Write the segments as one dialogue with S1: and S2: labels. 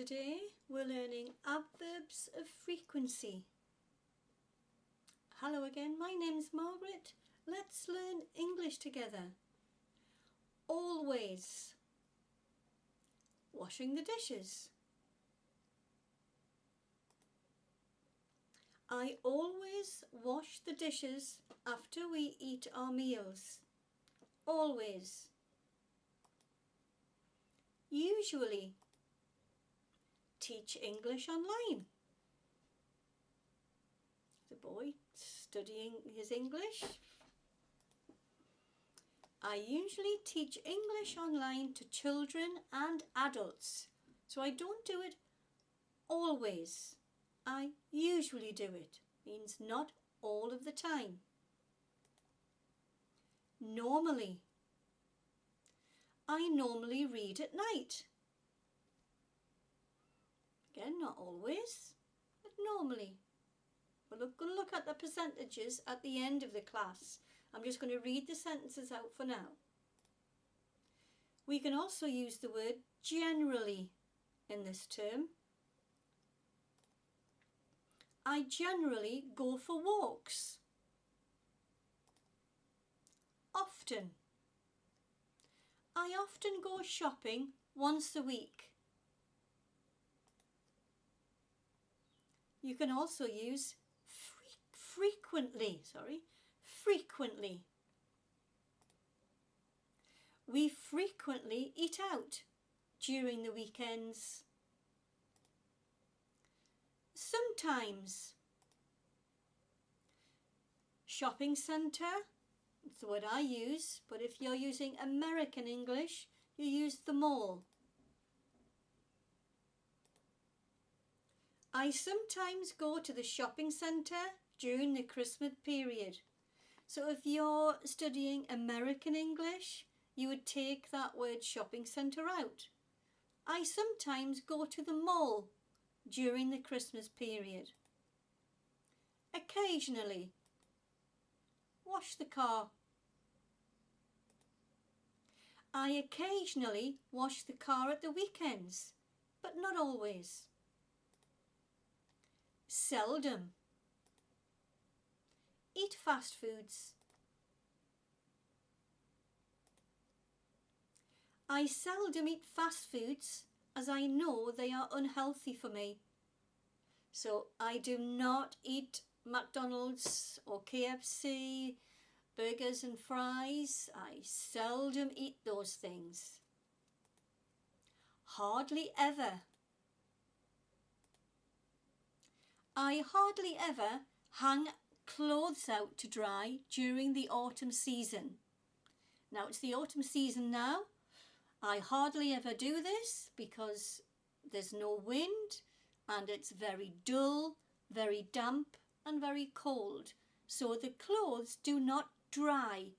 S1: Today we're learning adverbs of frequency. Hello again, my name's Margaret. Let's learn English together. Always. Washing the dishes. I always wash the dishes after we eat our meals. Always. Usually. Teach English online. The boy studying his English. I usually teach English online to children and adults. So I don't do it always. I usually do it. Means not all of the time. Normally. I normally read at night. Again, not always, but normally. We're going to look at the percentages at the end of the class. I'm just going to read the sentences out for now. We can also use the word generally in this term. I generally go for walks. Often. I often go shopping once a week. You can also use frequently. Frequently. We frequently eat out during the weekends. Sometimes. Shopping centre, that's the word I use, but if you're using American English, you use the mall. I sometimes go to the shopping centre during the Christmas period. So if you're studying American English, you would take that word shopping centre out. I sometimes go to the mall during the Christmas period. Occasionally. Wash the car. I occasionally wash the car at the weekends, but not always. Seldom. Eat fast foods. I seldom eat fast foods as I know they are unhealthy for me. So I do not eat McDonald's or KFC, burgers and fries. I seldom eat those things. Hardly ever. I hardly ever hang clothes out to dry during the autumn season. Now it's the autumn season now. I hardly ever do this because there's no wind and it's very dull, very damp and very cold. So the clothes do not dry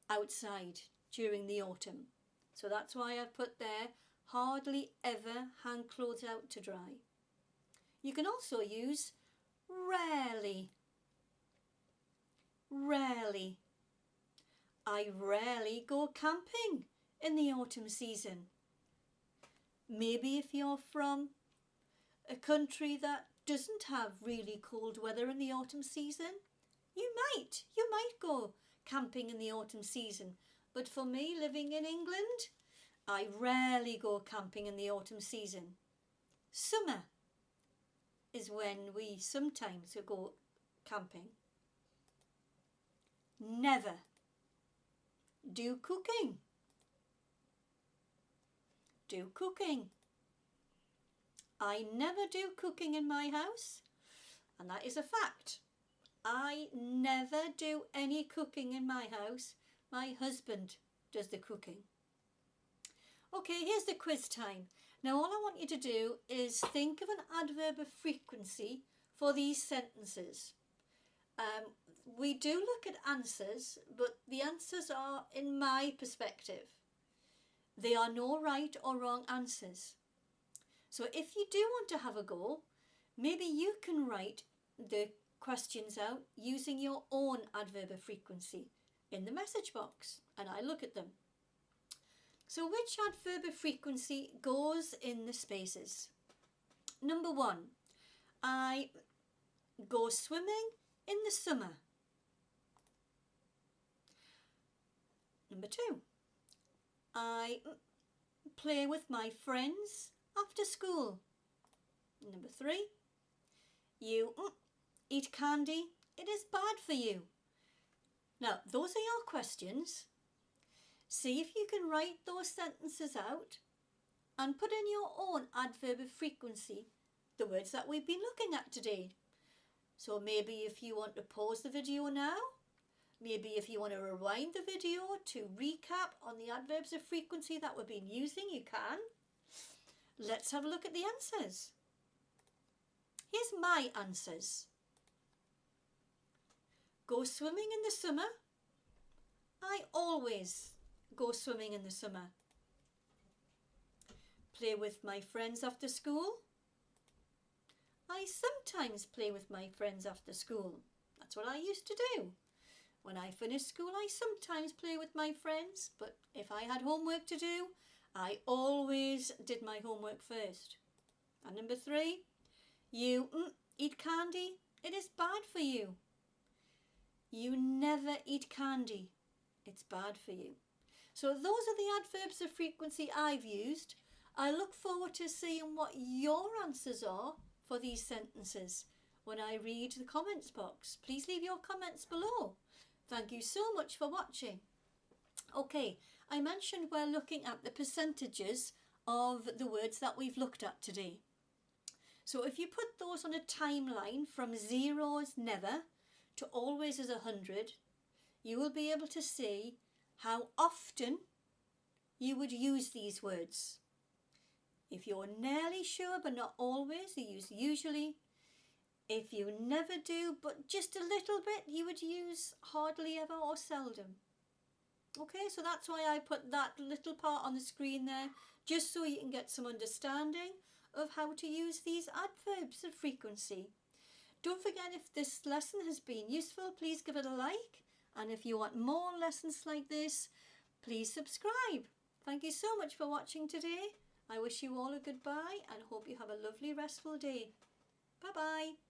S1: outside during the autumn. So that's why I put there, hardly ever hang clothes out to dry. You can also use rarely. Rarely. I rarely go camping in the autumn season. Maybe if you're from a country that doesn't have really cold weather in the autumn season, you might go camping in the autumn season. But for me, living in England, I rarely go camping in the autumn season. Summer is when we sometimes go camping. Never. Do cooking. Do cooking. I never do cooking in my house, and that is a fact. I never do any cooking in my house. My husband does the cooking. Okay, here's the quiz time. Now all I want you to do is think of an adverb of frequency for these sentences. We do look at answers, but the answers are in my perspective. There are no right or wrong answers. So if you do want to have a go, maybe you can write the questions out using your own adverb of frequency in the message box and I look at them. So which adverb of frequency goes in the spaces? Number 1, I go swimming in the summer. Number 2, I play with my friends after school. Number 3, you eat candy. It is bad for you. Now, those are your questions. See if you can write those sentences out and put in your own adverb of frequency, the words that we've been looking at today. So maybe if you want to pause the video now, maybe if you want to rewind the video to recap on the adverbs of frequency that we've been using, you can. Let's have a look at the answers. Here's my answers. Go swimming in the summer. I always go swimming in the summer. Play with my friends after school. I sometimes play with my friends after school. That's what I used to do. When I finished school, I sometimes play with my friends, but if I had homework to do, I always did my homework first. And number 3, you eat candy. It is bad for you. You never eat candy. It's bad for you. So those are the adverbs of frequency I've used. I look forward to seeing what your answers are for these sentences when I read the comments box. Please leave your comments below. Thank you so much for watching. Okay, I mentioned we're looking at the percentages of the words that we've looked at today. So if you put those on a timeline from 0 is never to always is 100, you will be able to see how often you would use these words. If you're nearly sure but not always, you use usually. If you never do but just a little bit, you would use hardly ever or seldom. Okay, so that's why I put that little part on the screen there, just so you can get some understanding of how to use these adverbs of frequency. Don't forget, if this lesson has been useful, please give it a like. And if you want more lessons like this, please subscribe. Thank you so much for watching today. I wish you all a goodbye and hope you have a lovely restful day. Bye-bye.